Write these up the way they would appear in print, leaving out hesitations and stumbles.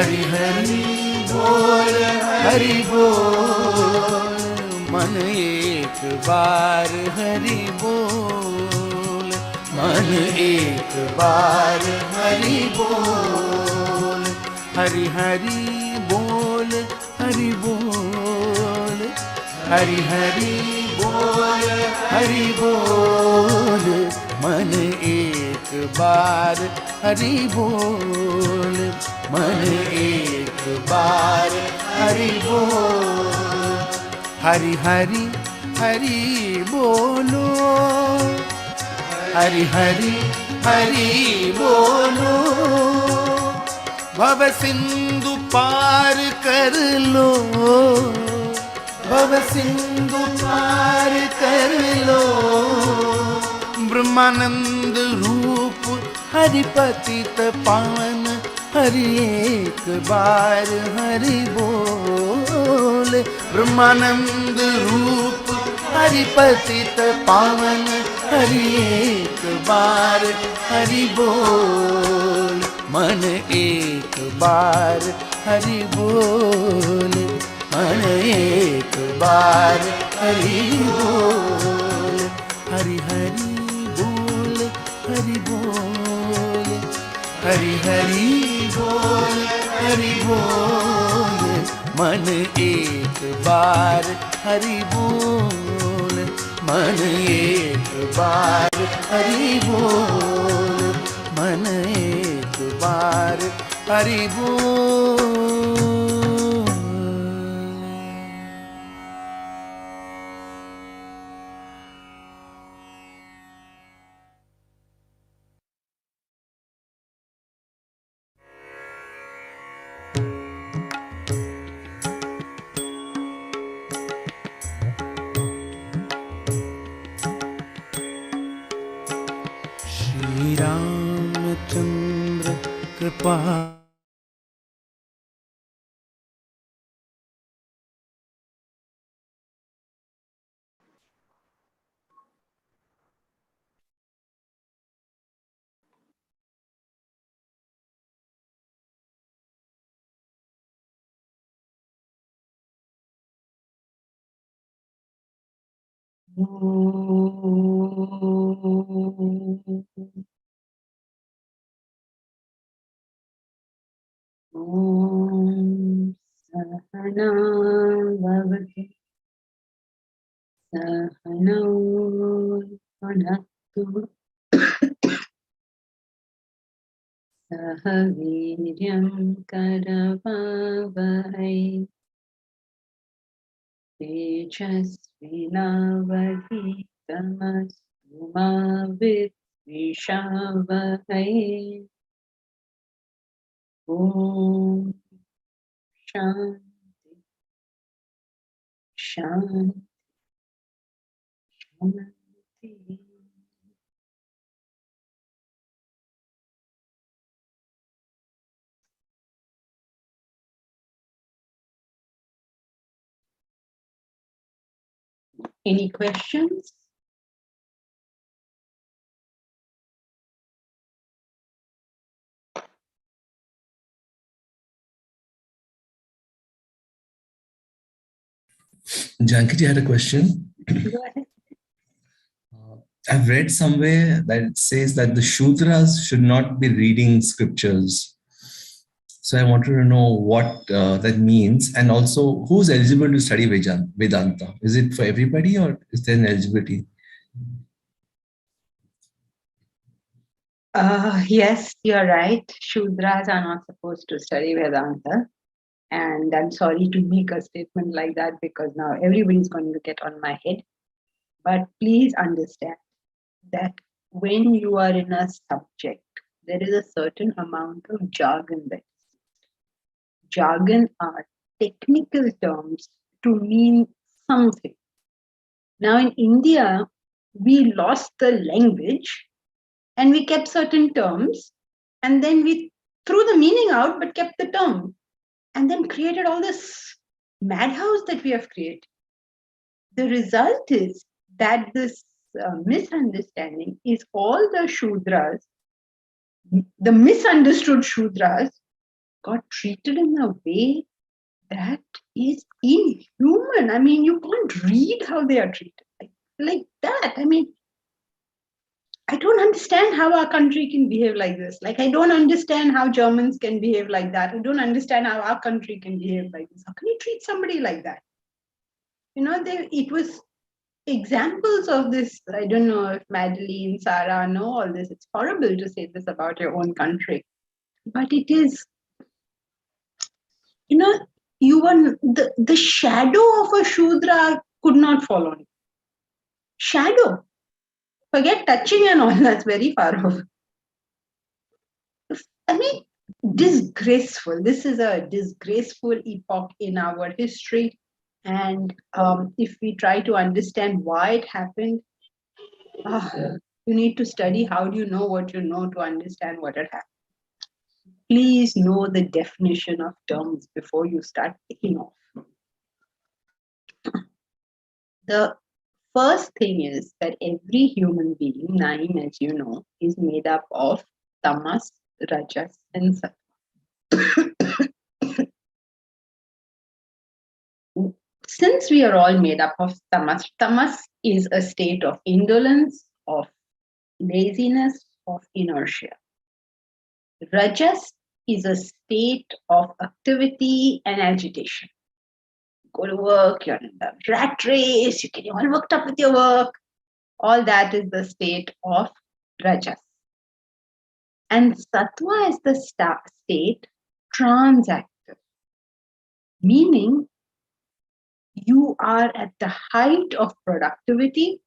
हरि हरि बोल, हरि बोल, मन एक बार हरि बोल, मन एक बार हरि बोल, हरि हरि बोल, हरि बोल, हरि हरि बोल, हरि बोल, मन एक बार हरि बोल, मन एक बार हरि बोल, हरि हरि हरि बोलो, हरि हरि हरि बोलो, भव सिंधु पार कर लो, भव सिंधु पार कर लो, ब्रह्मानंद रूप हरि पतित पावन, हरि एक बार हरि बोल, ब्रह्मानंद रूप हरि पतित पावन, हरि एक बार हरि बोल, मन एक बार हरि बोल, मन एक बार हरि बोल, हरि हरि बोल, हरि बोल, हरि हरि बोल, हरि बोल, मन एक बार हरि बोल, मन एक बार हरि बोल, मन एक बार हरि बोल। श्री रामचंद्र कृपा सहना भवतु सहनौ भुनक्तु सह वीर्यं करवावहै तेजस्विनावधीतमस्तु मा विद्विषावहै। ॐ शान्ति शान्ति शान्ति। Any questions? Jankiti had a question. Go ahead. I've read somewhere that it says that the Shudras should not be reading scriptures. So I wanted to know what that means, and also who's eligible to study Vedanta. Is it for everybody, or is there an eligibility? Yes, you're right. Shudras are not supposed to study Vedanta. And I'm sorry to make a statement like that because now everybody's going to get on my head. But please understand that when you are in a subject, there is a certain amount of jargon that is used. Jargon are technical terms to mean something. Now in India, we lost the language and we kept certain terms and then we threw the meaning out but kept the term and then created all this madhouse that we have created. The result is that this misunderstanding is, all the Shudras, the misunderstood Shudras, got treated in a way that is inhuman. I mean, you can't read how they are treated like that. I mean, I don't understand how our country can behave like this. Like, I don't understand how Germans can behave like that. I don't understand how our country can behave like this. How can you treat somebody like that? You know, it was examples of this. I don't know if Madeline, Sarah know all this. It's horrible to say this about your own country. But it is, you know, you were the shadow of a Shudra could not fall on you. Shadow. Forget touching and all, that's very far off. I mean, disgraceful. This is a disgraceful epoch in our history. And if we try to understand why it happened, you need to study how do you know what you know to understand what had happened. Please know the definition of terms before you start picking off. The first thing is that every human being, Naim, as you know, is made up of tamas, rajas, and sattva. Since we are all made up of tamas, tamas is a state of indolence, of laziness, of inertia. Rajas is a state of activity and agitation. Go to work, you're in the rat race, you get all worked up with your work. All that is the state of rajas. And sattva is the state transactive, meaning you are at the height of productivity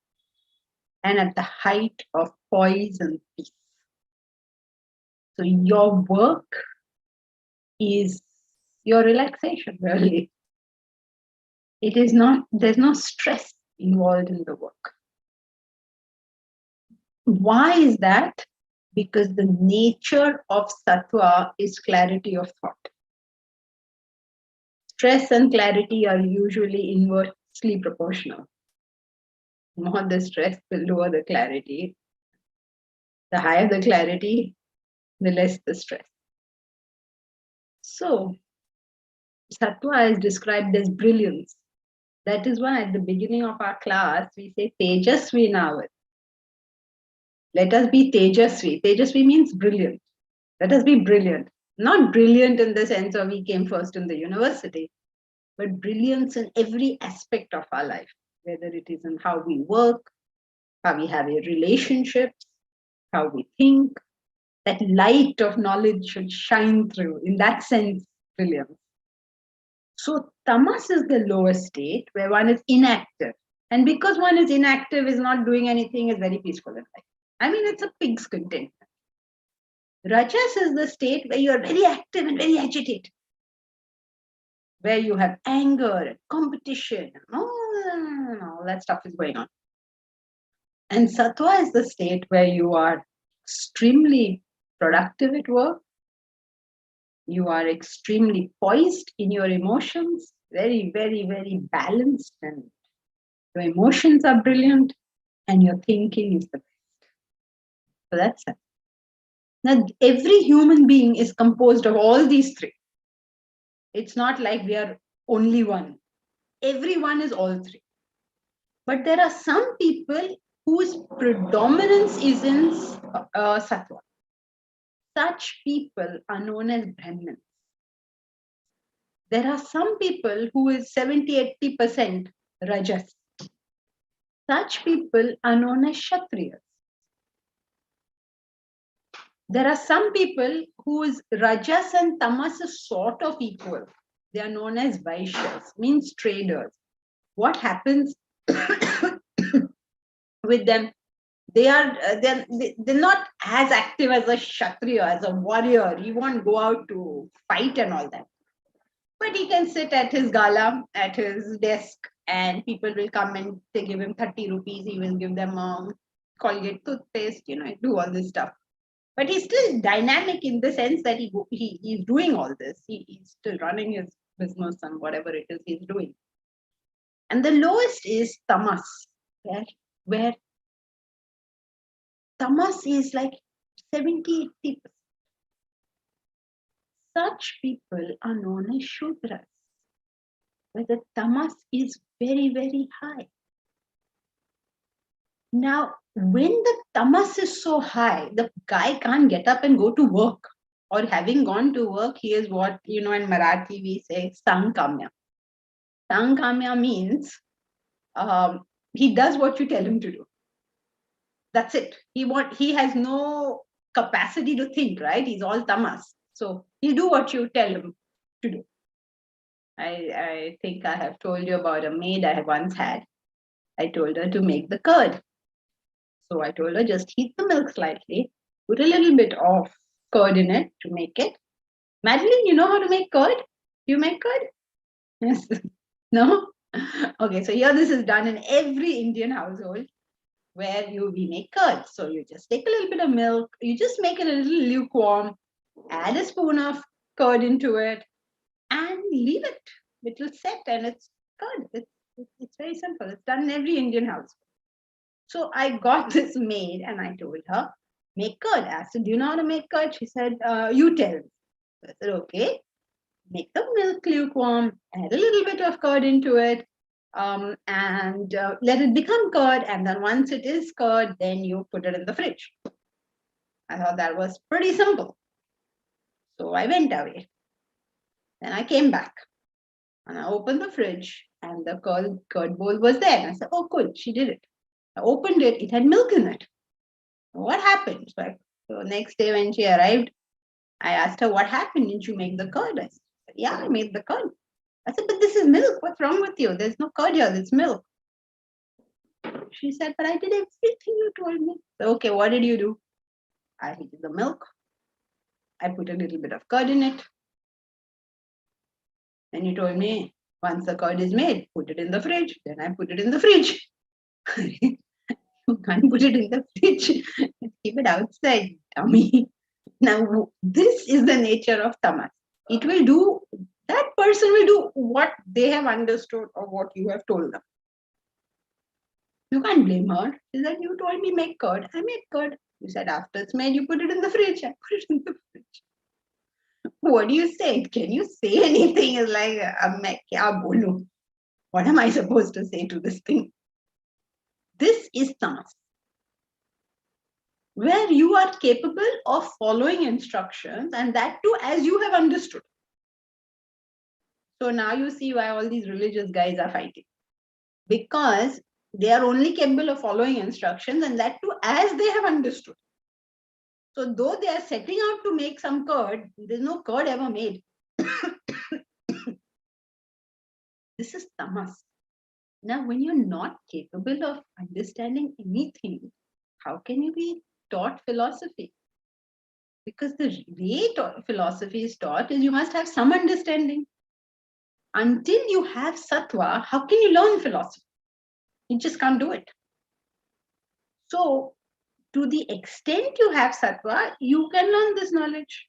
and at the height of poise and peace. So your work is your relaxation, really. It is not, there's no stress involved in the work. Why is that? Because the nature of sattva is clarity of thought. Stress and clarity are usually inversely proportional. The more the stress, the lower the clarity. The higher the clarity, the less the stress. So, sattva is described as brilliance. That is why at the beginning of our class, we say Tejasvi Navat. Let us be Tejasvi. Tejasvi means brilliant. Let us be brilliant. Not brilliant in the sense of we came first in the university, but brilliance in every aspect of our life, whether it is in how we work, how we have a relationship, how we think. That light of knowledge should shine through. In that sense, brilliance. So tamas is the lowest state where one is inactive. And because one is inactive, is not doing anything, is very peaceful in life. I mean, it's a pig's contentment. Rajas is the state where you are very active and very agitated, where you have anger and competition, and all that stuff is going on. And sattva is the state where you are extremely productive at work. You are extremely poised in your emotions, very, very, very balanced, and your emotions are brilliant, and your thinking is the best. So that's it. Now, every human being is composed of all these three. It's not like we are only one. Everyone is all three. But there are some people whose predominance is in sattva. Such people are known as Brahmins. There are some people who is 70-80% rajas. Such people are known as Kshatriyas. There are some people whose rajas and tamas is sort of equal. They are known as Vaishyas, means traders. What happens with them? They're not as active as a Kshatriya, as a warrior. He won't go out to fight and all that. But he can sit at his gala, at his desk, and people will come and they give him 30 rupees. He will give them a Colgate toothpaste, do all this stuff. But he's still dynamic in the sense that he's doing all this. He's still running his business and whatever it is he's doing. And the lowest is tamas, where tamas is like 70-80%. such people are known as Shudras, where the tamas is very, very high. Now, when the tamas is so high, the guy can't get up and go to work. Or having gone to work, he is what, in Marathi we say, sankamya. Sankamya means he does what you tell him to do. That's it. He has no capacity to think, right? He's all tamas. So he'll do what you tell him to do. I think I have told you about a maid I once had. I told her to make the curd. So I told her just heat the milk slightly, put a little bit of curd in it to make it. Madeline, you know how to make curd? You make curd? Yes. No? Okay, so here this is done in every Indian household where we make curd. So you just take a little bit of milk, you just make it a little lukewarm, add a spoon of curd into it, and leave it. It will set and it's curd. It's very simple. It's done in every Indian house. So I got this maid and I told her, make curd. I asked her, do you know how to make curd? She said, you tell me. I said, okay. Make the milk lukewarm, add a little bit of curd into it, and let it become curd. And then once it is curd, then you put it in the fridge. I thought that was pretty simple. So I went away. Then I came back and I opened the fridge and the curd bowl was there. And I said, oh, cool, she did it. I opened it, it had milk in it. What happened? So next day when she arrived, I asked her, what happened? Didn't you make the curd? I said, yeah, I made the curd. I said, but this is milk. What's wrong with you? There's no curd here. It's milk. She said, but I did everything you told me. So, okay, what did you do? I heated the milk. I put a little bit of curd in it. Then you told me, once the curd is made, put it in the fridge. Then I put it in the fridge. You can't put it in the fridge. Keep it outside, dummy. Now, this is the nature of tamas. It will do, that person will do what they have understood or what you have told them. You can't blame her. She said, you told me make curd. I made curd. You said after it's made, you put it in the fridge. I put it in the fridge. What do you say? Can you say anything? It's like, main kya bolu? What am I supposed to say to this thing? This is tamas, where you are capable of following instructions, and that too as you have understood. So now you see why all these religious guys are fighting. Because they are only capable of following instructions, and that too as they have understood. So though they are setting out to make some curd, there's no curd ever made. This is tamas. Now, when you're not capable of understanding anything, how can you be taught philosophy? Because the way philosophy is taught is you must have some understanding. Until you have sattva, how can you learn philosophy? You just can't do it. So, to the extent you have sattva, you can learn this knowledge.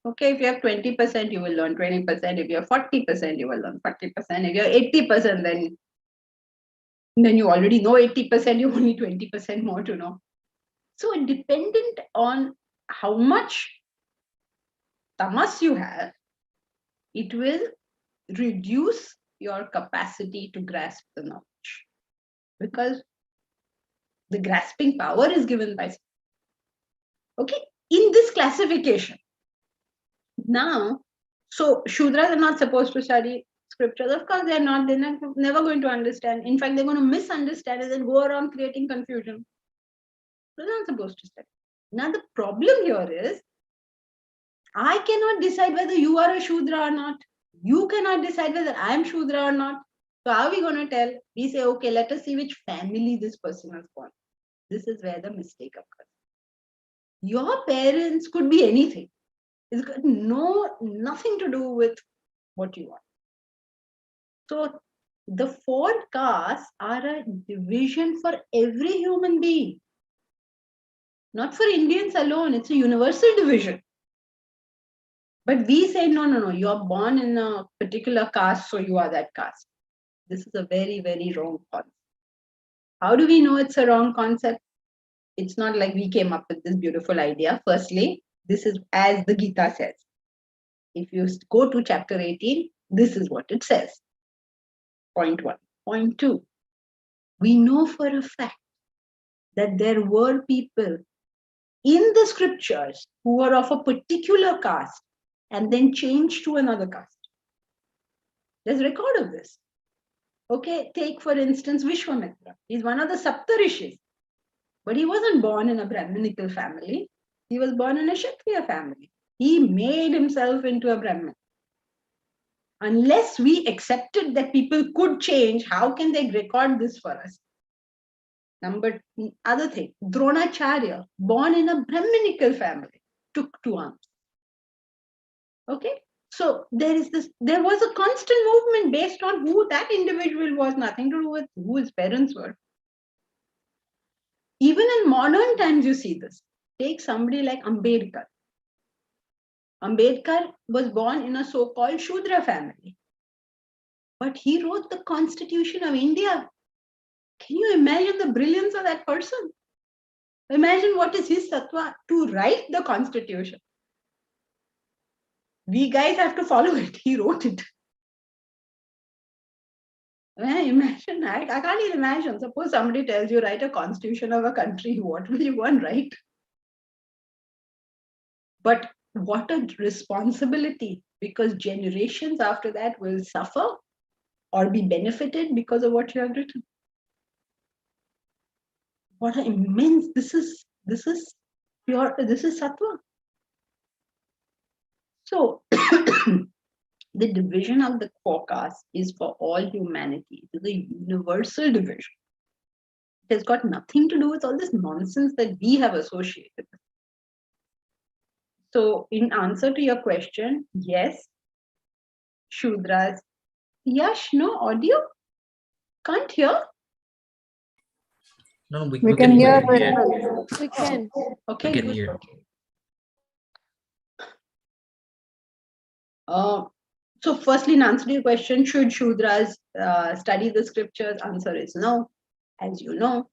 Okay, if you have 20%, you will learn 20%. If you have 40%, you will learn 40%. If you have 80%, then you already know 80%, you only 20% more to know. So, dependent on how much tamas you have, it will reduce your capacity to grasp the knowledge. Because the grasping power is given by. Okay, in this classification. Now, so Shudras are not supposed to study scriptures. Of course, they're never going to understand. In fact, they're going to misunderstand it and go around creating confusion. They're not supposed to study. Now, the problem here is, I cannot decide whether you are a Shudra or not. You cannot decide whether I am Shudra or not. So how are we going to tell? We say, okay, let us see which family this person has born. This is where the mistake occurs. Your parents could be anything. It's got nothing to do with what you are. So the 4 castes are a division for every human being. Not for Indians alone, it's a universal division. But we say, no, you're born in a particular caste, so you are that caste. This is a very, very wrong concept. How do we know it's a wrong concept? It's not like we came up with this beautiful idea. Firstly, this is as the Gita says. If you go to chapter 18, this is what it says. Point 1. Point 2. We know for a fact that there were people in the scriptures who were of a particular caste and then changed to another caste. There's record of this. Okay, take for instance Vishwamitra. He's one of the Saptarishis, but he wasn't born in a Brahminical family. He was born in a Kshatriya family. He made himself into a Brahmin. Unless we accepted that people could change, how can they record this for us? Other thing, Dronacharya, born in a Brahminical family, took 2 arms. Okay, so there was a constant movement based on who that individual was, nothing to do with who his parents were. Even in modern times, you see this. Take somebody like Ambedkar. Ambedkar was born in a so-called Shudra family, but he wrote the Constitution of India. Can you imagine the brilliance of that person? Imagine what is his sattva to write the Constitution. We guys have to follow it. He wrote it. Imagine, I can't even imagine. Suppose somebody tells you write a constitution of a country, what will you go and write? But what a responsibility, because generations after that will suffer or be benefited because of what you have written. What an immense, this is pure, this is sattva. So the division of the 4 castes is for all humanity. It is a universal division. It has got nothing to do with all this nonsense that we have associated with. So in answer to your question, yes, Shudras. Yash, no audio? Can't hear? No, we We can hear hear. very well. We can. Okay, We can good. hear. So firstly, in answer to your question, should Shudras study the scriptures? Answer is no, as you know.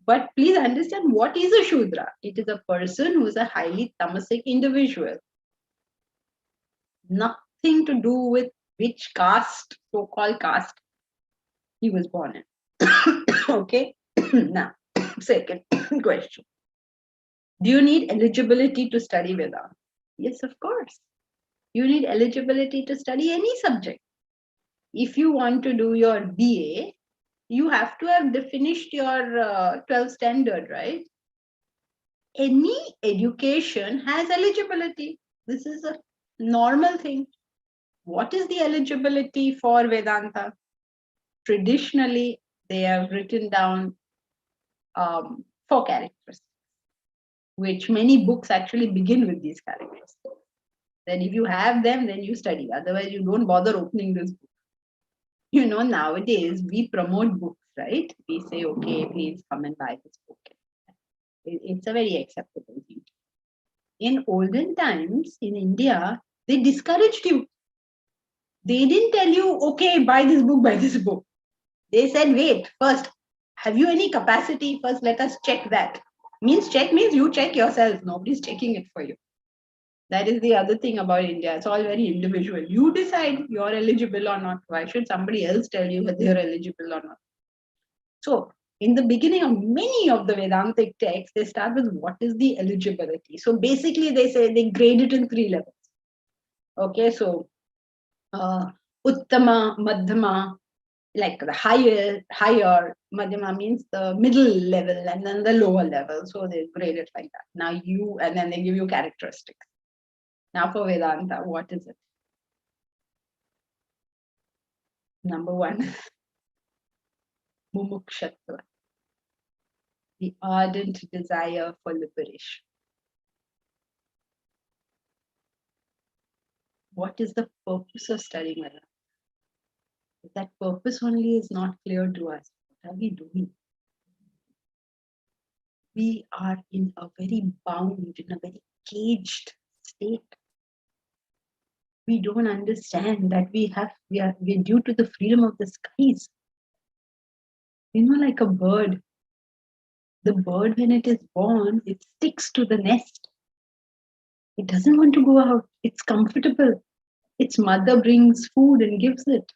But please understand, what is a Shudra? It is a person who is a highly tamasic individual. Nothing to do with which caste, so-called caste, he was born in. Okay, now, second question. Do you need eligibility to study Vedanta? Yes, of course. You need eligibility to study any subject. If you want to do your BA, you have to have finished your 12th standard, right? Any education has eligibility. This is a normal thing. What is the eligibility for Vedanta? Traditionally, they have written down 4 characteristics, which many books actually begin with these characteristics. Then if you have them, then you study. Otherwise, you don't bother opening this book. You know, nowadays, we promote books, right? We say, okay, please come and buy this book. It's a very acceptable thing. In olden times, in India, they discouraged you. They didn't tell you, okay, buy this book, buy this book. They said, wait, first, have you any capacity? First, let us check that. Check means you check yourself. Nobody's checking it for you. That is the other thing about India. It's all very individual. You decide you're eligible or not. Why should somebody else tell you whether you're eligible or not? So, in the beginning of many of the Vedantic texts, they start with what is the eligibility. So, basically, they say they grade it in 3 levels. Okay, so Uttama, Madhyama, like the higher, Madhyama means the middle level, and then the lower level. So, they grade it like that. Now, and then they give you characteristics. Now for Vedanta, what is it? Number 1, mumukshatva, the ardent desire for liberation. What is the purpose of studying Vedanta? If that purpose only is not clear to us, what are we doing? We are in a very bound, in a very caged state. We don't understand that we are due to the freedom of the skies. You know, like a bird. The bird, when it is born, it sticks to the nest. It doesn't want to go out. It's comfortable. Its mother brings food and gives it.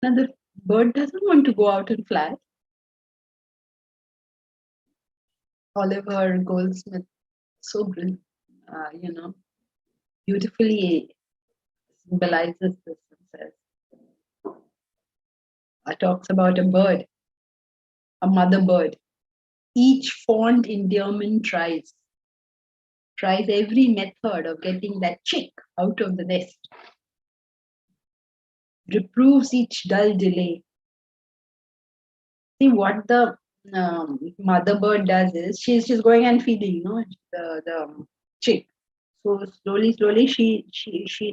Now the bird doesn't want to go out and fly. Oliver Goldsmith, so brilliant, beautifully symbolizes this and says, talks about a bird, a mother bird. Each fond endearment tries every method of getting that chick out of the nest, reproves each dull delay. See what the mother bird does is she's going and feeding, the chick. So slowly, she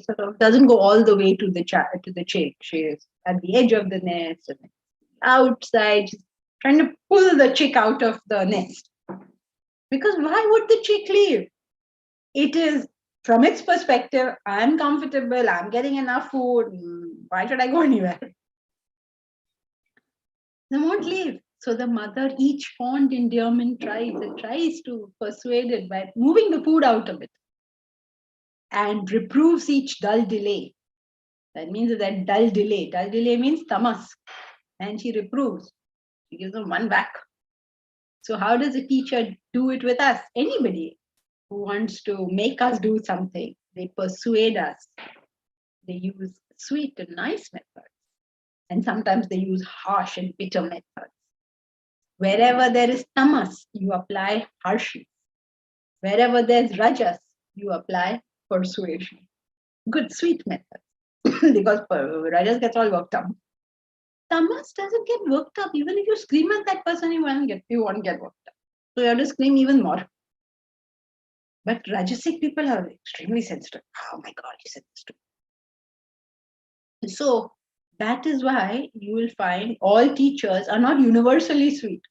sort of doesn't go all the way to the chick. She is at the edge of the nest and outside, she's trying to pull the chick out of the nest. Because why would the chick leave? It is, from its perspective, I'm comfortable, I'm getting enough food. Why should I go anywhere? They won't leave. So the mother, each fond endearment tries to persuade it by moving the food out of it, and reproves each dull delay. That means that dull delay. Dull delay means tamas. And she reproves. She gives them one back. So how does a teacher do it with us? Anybody who wants to make us do something, they persuade us. They use sweet and nice methods. And sometimes they use harsh and bitter methods. Wherever there is tamas, you apply harshness. Wherever there's rajas, you apply persuasion. Good, sweet methods. Because rajas gets all worked up. Tamas doesn't get worked up. Even if you scream at that person, you won't get worked up. So you have to scream even more. But rajasic people are extremely sensitive. Oh my God, you said this to me. So that is why you will find all teachers are not universally sweet.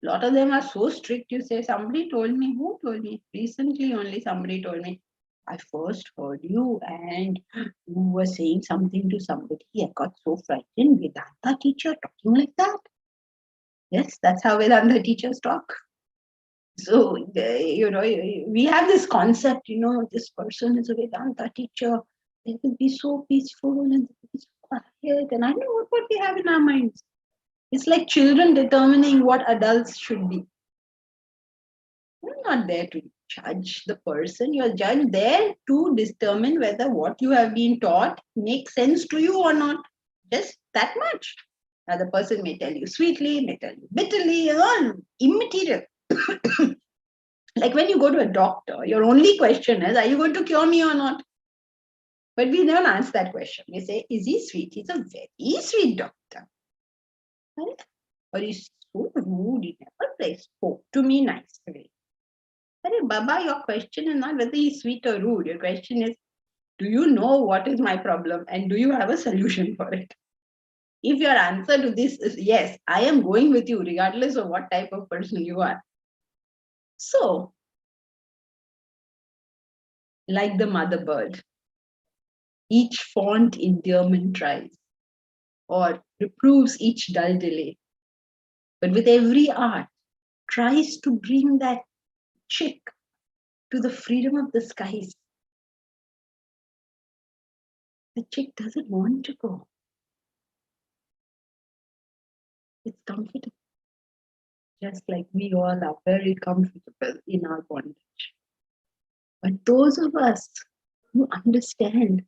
A lot of them are so strict. You say, somebody told me, who told me? Recently only somebody told me, I first heard you and you were saying something to somebody. I got so frightened. Vedanta teacher talking like that? Yes, that's how Vedanta teachers talk. So, we have this concept, this person is a Vedanta teacher. They will be so peaceful and so quiet. And I know what we have in our minds. It's like children determining what adults should be. You're not there to judge the person. You're judged there to determine whether what you have been taught makes sense to you or not. Just that much. Now, the person may tell you sweetly, may tell you bitterly, all immaterial. Like when you go to a doctor, your only question is, are you going to cure me or not? But we don't answer that question. We say, is he sweet? He's a very sweet doctor. Right? Or he's so rude. He never spoke to me nicely. But Baba, your question is not whether he's sweet or rude. Your question is, do you know what is my problem and do you have a solution for it? If your answer to this is yes, I am going with you regardless of what type of person you are. So, like the mother bird, each fond endearment tries or reproves each dull delay. But with every art, tries to bring that chick to the freedom of the skies. The chick doesn't want to go. It's comfortable. Just like we all are very comfortable in our bondage. But those of us who understand,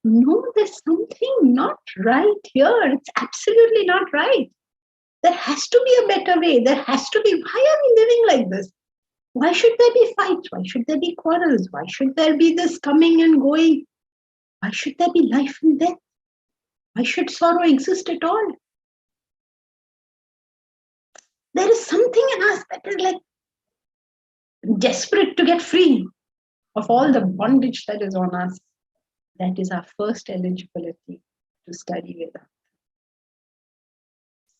no, there's something not right here. It's absolutely not right. There has to be a better way. There has to be. Why are we living like this? Why should there be fights? Why should there be quarrels? Why should there be this coming and going? Why should there be life and death? Why should sorrow exist at all? There is something in us that is like desperate to get free of all the bondage that is on us. That is our first eligibility to study Vedanta.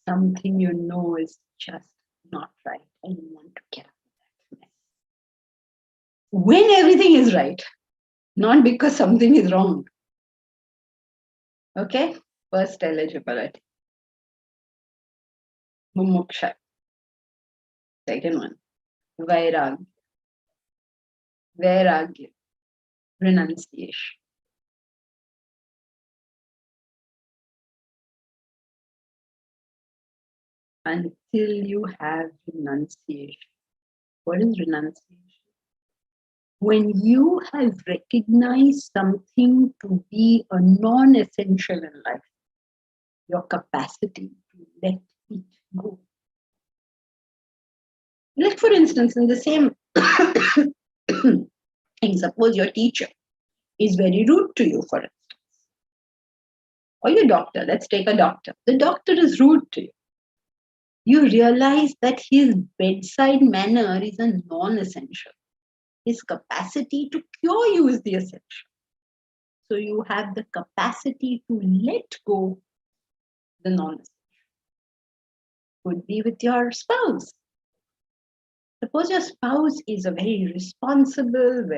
Something you know is just not right and you want to get out of that mess. When everything is right, not because something is wrong. Okay? First eligibility. Mumuksha. Second one, Vairagya. Vairagya, renunciation. Until you have renunciation. What is renunciation? When you have recognized something to be a non-essential in life, your capacity to let it go. Like, for instance, in the same thing, suppose your teacher is very rude to you, for instance. Or your doctor, let's take a doctor. The doctor is rude to you. You realize that his bedside manner is a non-essential. His capacity to cure you is the essential. So you have the capacity to let go the non-essential. Could be with your spouse. Suppose your spouse is a very responsible,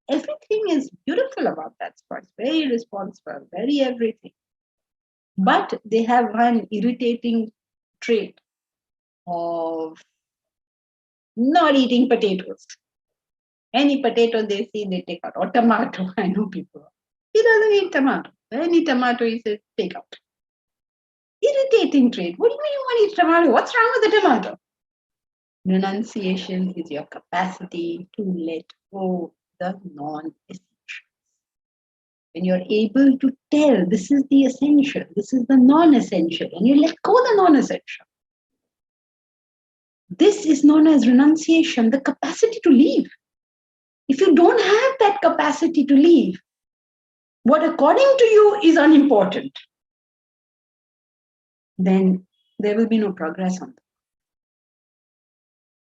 everything is beautiful about that spouse, very responsible, very everything. But they have one irritating trait of not eating potatoes. Any potato they see, they take out. Or tomato, I know people. He doesn't eat tomato. Any tomato, he says, take out. Irritating trait. What do you mean you want to eat tomato? What's wrong with the tomato? Renunciation is your capacity to let go the non-essentials. When you're able to tell this is the essential, this is the non-essential, and you let go the non-essential. This is known as renunciation, the capacity to leave. If you don't have that capacity to leave, what according to you is unimportant, then there will be no progress on that.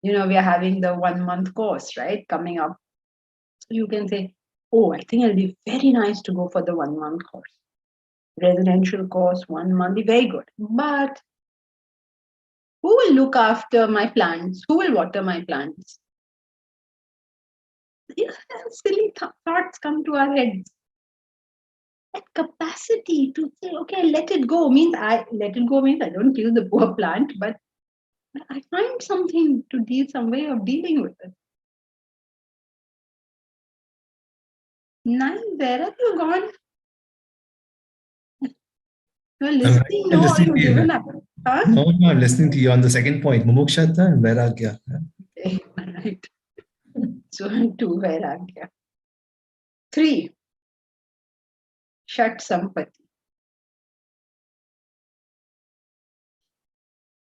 We are having the 1 month course, right, coming up. So you can say, oh, I think it'll be very nice to go for the 1 month course. Residential course, 1 month, very good. But who will look after my plants? Who will water my plants? Silly thoughts come to our heads. That capacity to say, okay, let it go means I don't kill the poor plant, but I find something to deal, some way of dealing with it. Nine, where have you gone? You're listening, I'm no, or listening you've to you. given up? Huh? No, I'm listening to you on the second point, Mumukshata and Vairagya. Okay, right. So, 2, Vairagya. 3, Shat Sampati.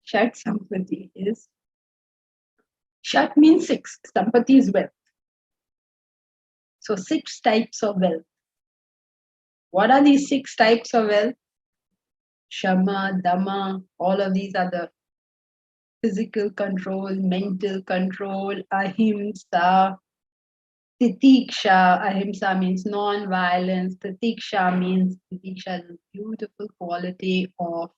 Shat Sampati is, Shat means 6, Sampati is wealth. So 6 types of wealth. What are these 6 types of wealth? Shama, Dhamma, all of these are the physical control, mental control, ahimsa, titiksha. Ahimsa means non-violence. Titiksha means, titiksha is a beautiful quality of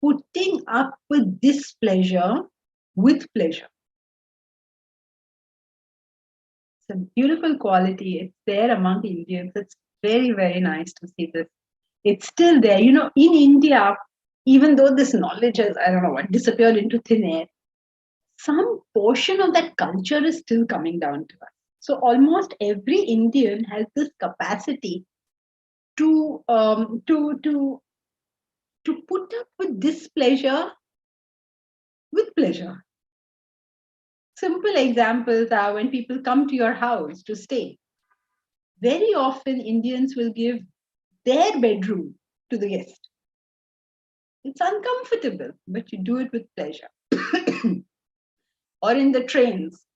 putting up with displeasure with pleasure. It's a beautiful quality. It's there among Indians. It's very, very nice to see this. It's still there. In India, even though this knowledge has, I don't know what, disappeared into thin air, some portion of that culture is still coming down to us. So almost every Indian has this capacity to put up with displeasure with pleasure. Simple examples are when people come to your house to stay. Very often Indians will give their bedroom to the guest. It's uncomfortable, but you do it with pleasure. Or in the trains.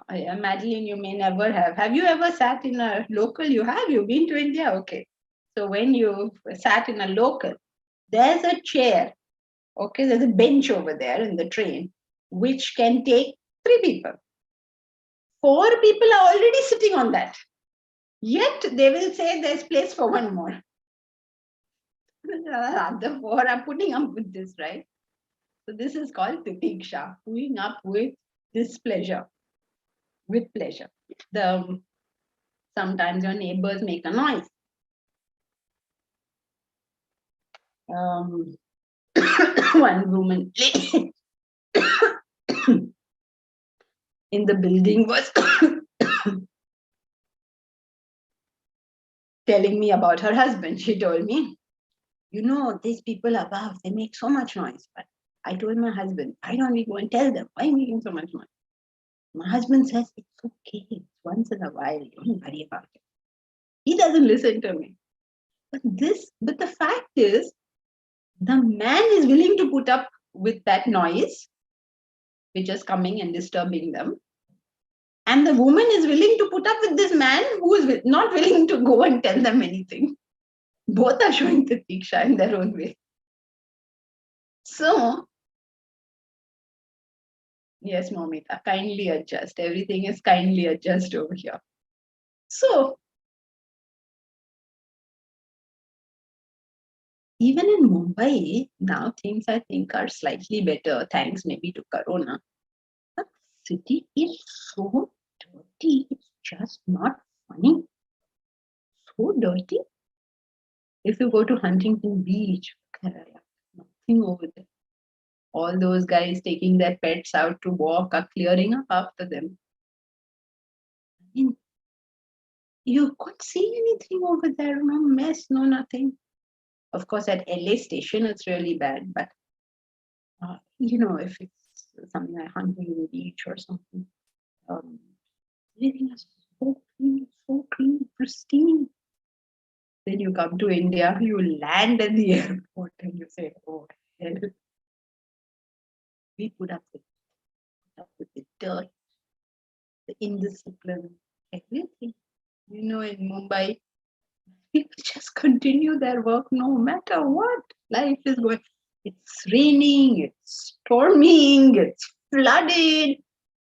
Madeline, you may never have. Have you ever sat in a local? You have? You've been to India? Okay. So when you sat in a local, there's a chair. Okay, there's a bench over there in the train, which can take 3 people. 4 people are already sitting on that. Yet they will say there's place for 1 more. The 4 are putting up with this, right? So this is called titiksha, putting up with displeasure, with pleasure. Sometimes your neighbors make a noise. One woman in the building was telling me about her husband. She told me, you know, these people above, they make so much noise. But I told my husband, why don't we go and tell them? Why are you making so much noise? My husband says, it's okay. It's once in a while. Don't worry about it. He doesn't listen to me. But the fact is, the man is willing to put up with that noise, which is coming and disturbing them. And the woman is willing to put up with this man who is not willing to go and tell them anything. Both are showing Titiksha in their own way. So, yes, Momita, kindly adjust. Everything is kindly adjust over here. So, even in Mumbai, now things I think are slightly better, thanks maybe to Corona. But the city is so dirty, it's just not funny. So dirty. If you go to Huntington Beach, nothing over there. All those guys taking their pets out to walk are clearing up after them. I mean, you couldn't see anything over there, no mess, no nothing. Of course, at LA station, it's really bad, but you know, if it's something like Huntington Beach or something, everything is so clean, pristine. Then you come to India, you land at the airport and you say, oh, hell. We put up with the dirt, the indiscipline, everything. You know, in Mumbai, people just continue their work no matter what. Life is going. It's raining, it's storming, it's flooded.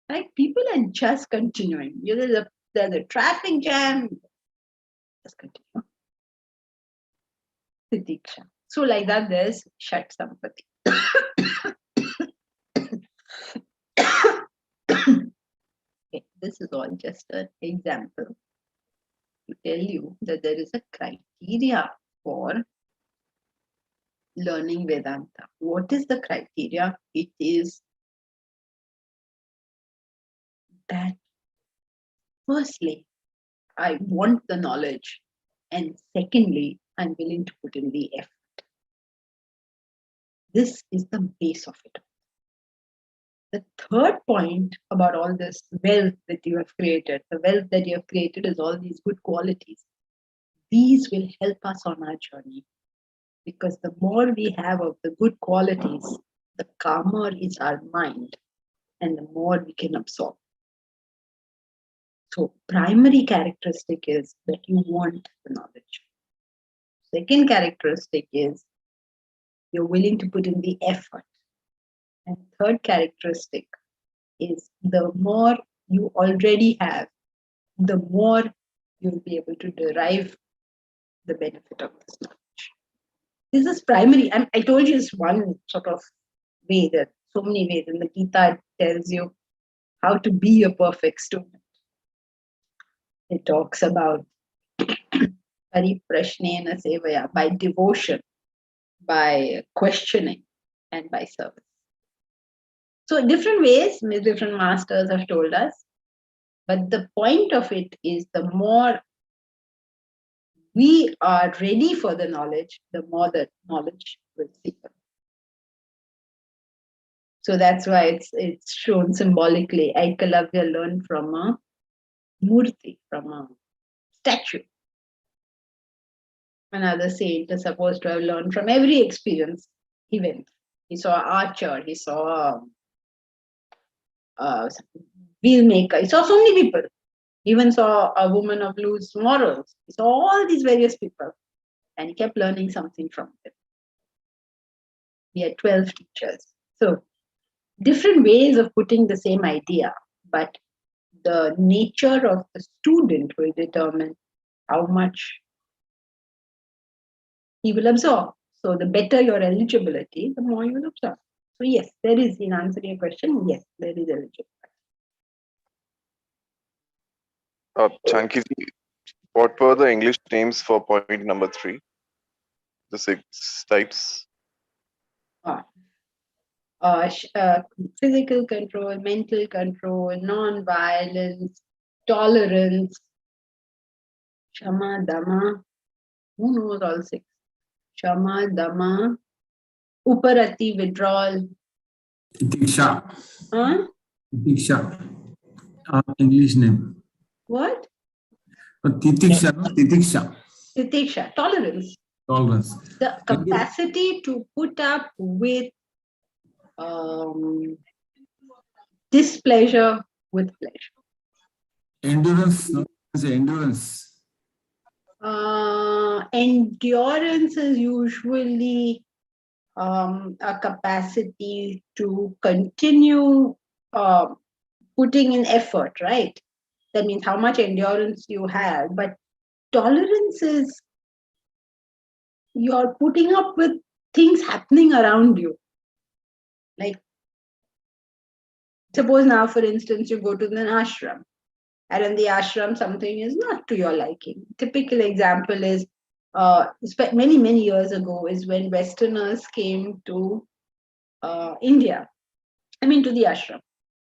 Like people are just continuing. There's a traffic jam. Just continue. Titiksha. So like that, there's Shat Sampati. Okay, this is all just an example to tell you that there is a criteria for learning Vedanta. What is the criteria? It is that firstly, I want the knowledge, and secondly, I'm willing to put in the effort. This is the base of it. The third point about all this wealth that you have created, the wealth that you have created is all these good qualities. These will help us on our journey, because the more we have of the good qualities, the calmer is our mind and the more we can absorb. So primary characteristic is that you want the knowledge. Second characteristic is you're willing to put in the effort. And third characteristic is the more you already have, the more you'll be able to derive the benefit of this knowledge. This is primary. And I told you it's one sort of way, that so many ways. In the Gita, it tells you how to be a perfect student. It talks about Pariprashnena Sevaya, by devotion, by questioning, and by service. So different ways, different masters have told us. But the point of it is, the more we are ready for the knowledge, the more the knowledge will deepen. So that's why it's shown symbolically. Aikalavya learned from a murti, from a statue. Another saint is supposed to have learned from every experience he went. He saw an archer, he saw a wheelmaker, he saw so many people. He even saw a woman of loose morals. He saw all these various people, and he kept learning something from them. He had 12 teachers. So different ways of putting the same idea, but the nature of the student will determine how much he will absorb. So the better your eligibility, the more you will absorb. So yes, there is, in answering your question, yes, there is eligibility. Chanki, what were the English names for point number 3? The 6 types. physical control, mental control, non-violence, tolerance, Shama, Dama, who knows all six? Shama, Dama, Uparati, withdrawal. Tiksha. Huh? Tiksha. English name. What? Titiksha, no? Titiksha. Titiksha, tolerance. Tolerance. The capacity to put up with displeasure with pleasure. Endurance, no? Say endurance. Endurance is usually a capacity to continue putting in effort, right? That means how much endurance you have, but tolerance is you're putting up with things happening around you. Like, suppose now, for instance, you go to an ashram, and in the ashram, something is not to your liking. Typical example is many, many years ago is when Westerners came to India, to the ashram.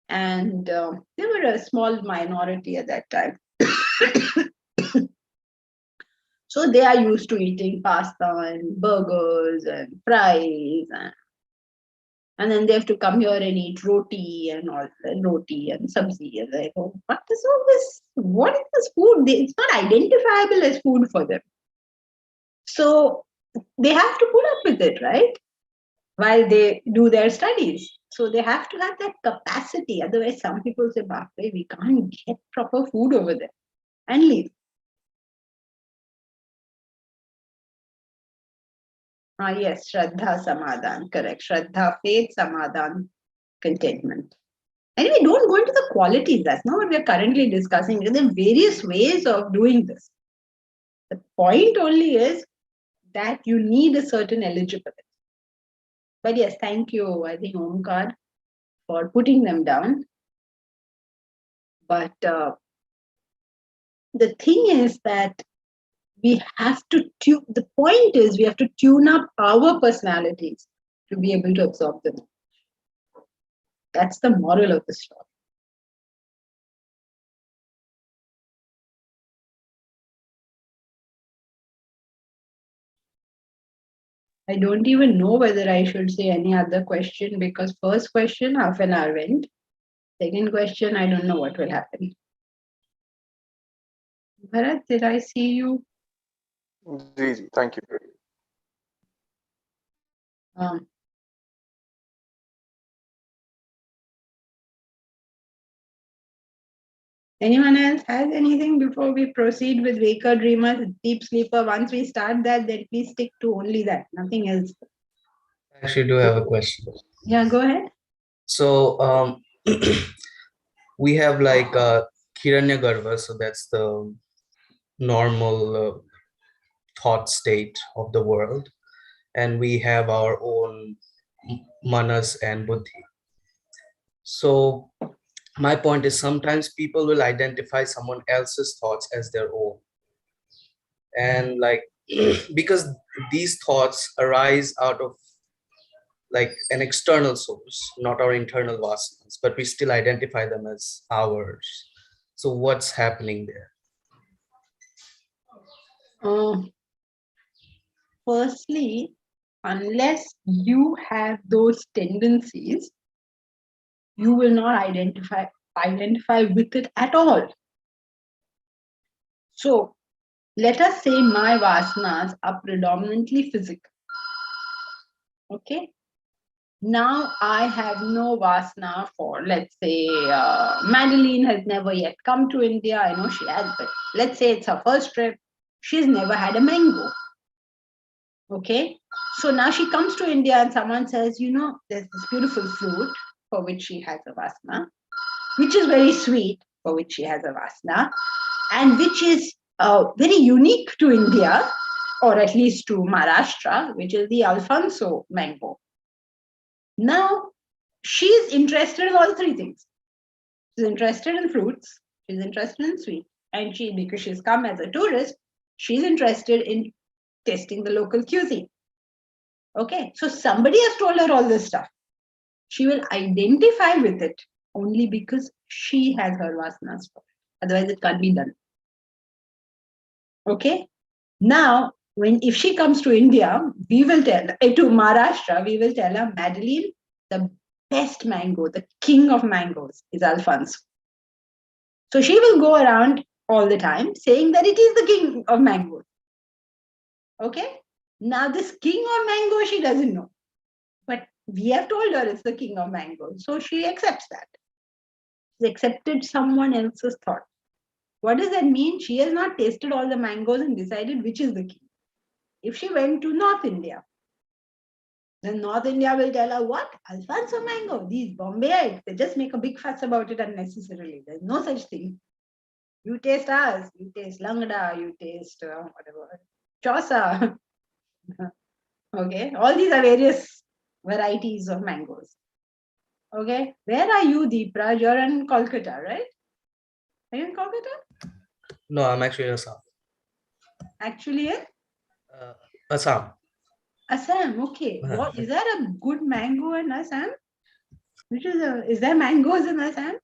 And they were a small minority at that time. So they are used to eating pasta and burgers and fries, and then they have to come here and eat roti and all, roti and sabzi. And they go, what is all this? What is this food? It's not identifiable as food for them. So they have to put up with it, right? While they do their studies. So they have to have that capacity. Otherwise, some people say, we can't get proper food over there, and leave. Yes, Shraddha, Samadhan, correct. Shraddha, faith, Samadhan, contentment. Anyway, don't go into the qualities. That's not what we're currently discussing. There are various ways of doing this. The point only is that you need a certain eligibility. But yes, thank you, I think, Omkar, for putting them down. But the thing is that we have to tune, the point is we have to tune up our personalities to be able to absorb them. That's the moral of the story. I don't even know whether I should say any other question, because first question, half an hour went. Second question, I don't know what will happen. Bharat, did I see you? Thank you. Anyone else has anything before we proceed with waker, dreamer, deep sleeper? Once we start that, then please stick to only that, nothing else. I actually do have a question. Yeah, go ahead. So we have like Hiranyagarbha, so that's the normal thought state of the world, and we have our own manas and buddhi. So my point is, sometimes people will identify someone else's thoughts as their own, and like because these thoughts arise out of like an external source, not our internal vasanas, but we still identify them as ours. So what's happening there? Firstly, unless you have those tendencies, you will not identify with it at all. So let us say my vasanas are predominantly physical. Okay. Now I have no vasana for, let's say, Madeline has never yet come to India. I know she has, but let's say it's her first trip. She's never had a mango. Okay. So now she comes to India and someone says, there's this beautiful fruit for which she has a vasana, which is very sweet, for which she has a vasana, and which is very unique to India, or at least to Maharashtra, which is the Alfonso mango. Now, she is interested in all three things. She's interested in fruits, she's interested in sweet, and because she's come as a tourist, she's interested in tasting the local cuisine. Okay, so somebody has told her all this stuff. she will identify with it only because she has her vasanas for it. Otherwise, it can't be done. Okay? Now, if she comes to India, we will tell to Maharashtra, we will tell her, Madeline, the best mango, the king of mangoes is Alfonso. So she will go around all the time saying that it is the king of mangoes. Okay? Now this king of mango, she doesn't know. But we have told her it's the king of mangoes. So she accepts that. She's accepted someone else's thought. What does that mean? She has not tasted all the mangoes and decided which is the king. If she went to North India, then North India will tell her, what? Alfonso mango, these Bombayites, they just make a big fuss about it unnecessarily. There's no such thing. You taste ours, you taste Langda, you taste whatever, Chosa. Okay, all these are various varieties of mangoes. Okay, where are you, Deepraj? You're in Kolkata, right? Are you in Kolkata? No, I'm actually in Assam. Actually in Assam. Assam, okay. What is there a good mango in Assam? Is there mangoes in Assam?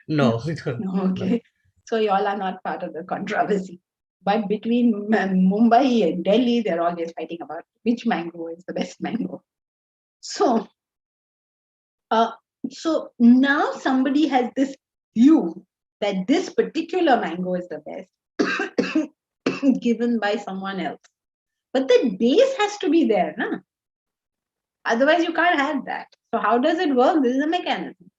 No. No, okay. So you all are not part of the controversy. But between Mumbai and Delhi, they're always fighting about which mango is the best mango. So now somebody has this view that this particular mango is the best given by someone else. But the base has to be there, no? Otherwise, you can't have that. So how does it work? This is a mechanism.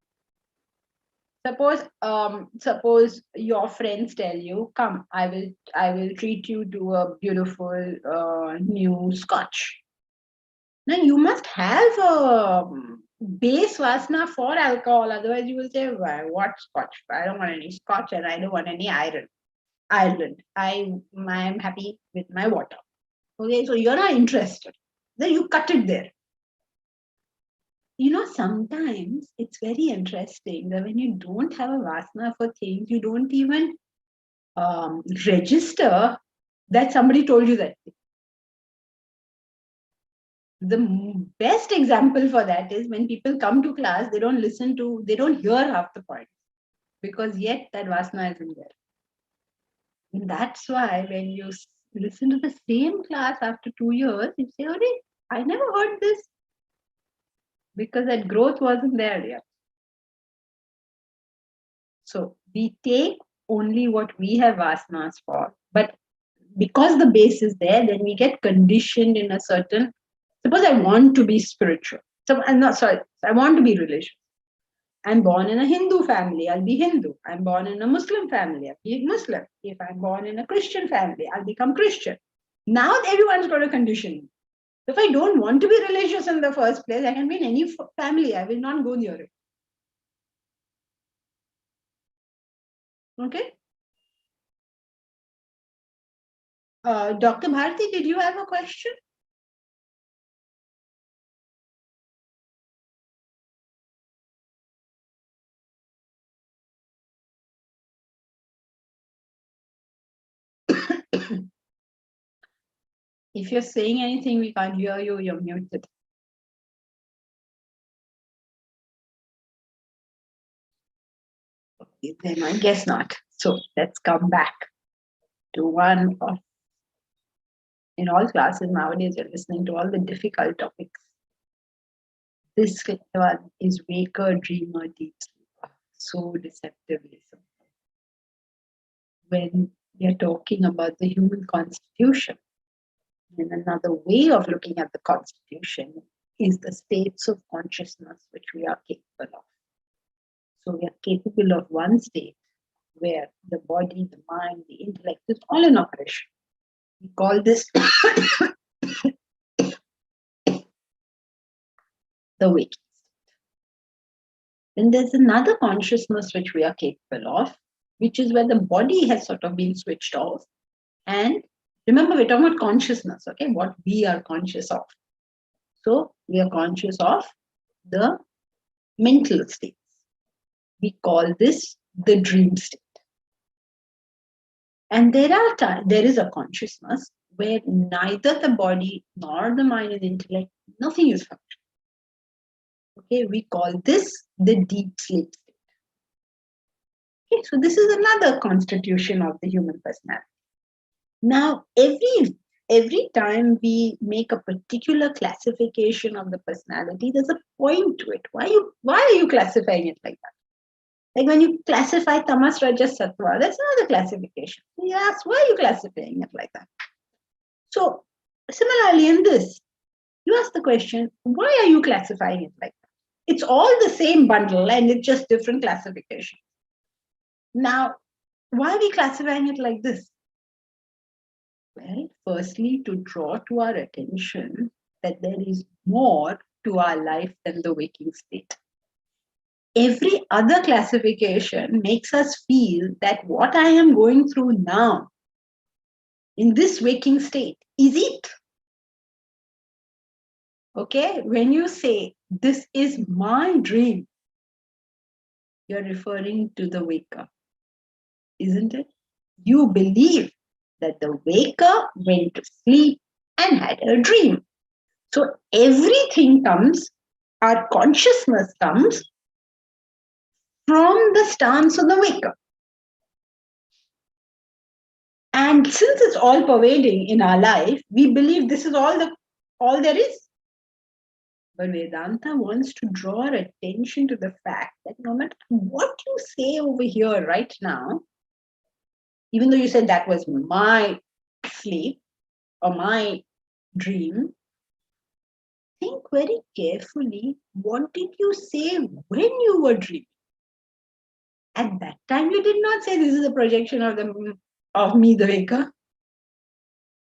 Suppose your friends tell you, come, I will treat you to a beautiful new scotch. Now you must have a base vasana for alcohol. Otherwise, you will say, why, what scotch? I don't want any scotch and I don't want any Ireland. I'm happy with my water. Okay, so you're not interested. Then you cut it there. You know, sometimes it's very interesting that when you don't have a vasana for things, you don't even register that somebody told you that thing. The best example for that is when people come to class, they don't hear half the points because yet that vasana isn't there. And that's why when you listen to the same class after 2 years, you say, oh, I never heard this. Because that growth wasn't there yet. So we take only what we have vasanas for, but because the base is there, then we get conditioned in a certain. Suppose I want to be spiritual. So I want to be religious. I'm born in a Hindu family, I'll be Hindu. I'm born in a Muslim family, I'll be Muslim. If I'm born in a Christian family, I'll become Christian. Now everyone's got a condition. If I don't want to be religious in the first place, I can be in any family. I will not go near it. Okay. Dr. Bharti, did you have a question? If you're saying anything, we can't hear you. You're muted. Then I guess not. So let's come back to one of, in all classes nowadays, you're listening to all the difficult topics. This one is waker, dreamer, deep sleeper. So deceptively simple. When we are talking about the human constitution, and another way of looking at the constitution is the states of consciousness which we are capable of. So we are capable of one state where the body, the mind, the intellect is all in operation. We call this the waking state. Then there's another consciousness which we are capable of, which is where the body has sort of been switched off. And remember, we're talking about consciousness, okay? What we are conscious of. So we are conscious of the mental states. We call this the dream state. And there is a consciousness where neither the body nor the mind and intellect, nothing is functioning. Okay, we call this the deep sleep state. Okay, so this is another constitution of the human personality. Now, every time we make a particular classification of the personality, there's a point to it. Why are you classifying it like that? Like when you classify tamas, rajas, sattva, that's another classification. You ask, why are you classifying it like that? So similarly in this, you ask the question, why are you classifying it like that? It's all the same bundle and it's just different classification. Now, why are we classifying it like this? Well, firstly, to draw to our attention that there is more to our life than the waking state. Every other classification makes us feel that what I am going through now in this waking state is it. Okay, when you say this is my dream, you're referring to the waker, isn't it? You believe that the waker went to sleep and had a dream. So everything comes, our consciousness comes from the stance of the waker. And since it's all pervading in our life, we believe this is all there is. But Vedanta wants to draw our attention to the fact that no matter what you say over here right now, even though you said that was my sleep or my dream, think very carefully, what did you say when you were dreaming? At that time, you did not say this is a projection of me, the waker.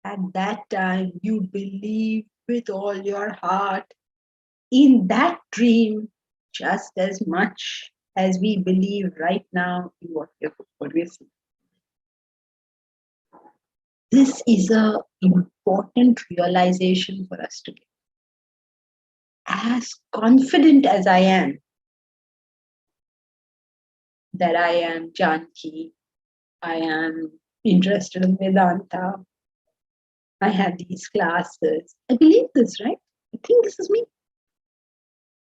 At that time, you believed with all your heart in that dream just as much as we believe right now in what we're seeing. This is an important realization for us to get. As confident as I am that I am Janki, I am interested in Vedanta, I have these classes. I believe this, right? I think this is me.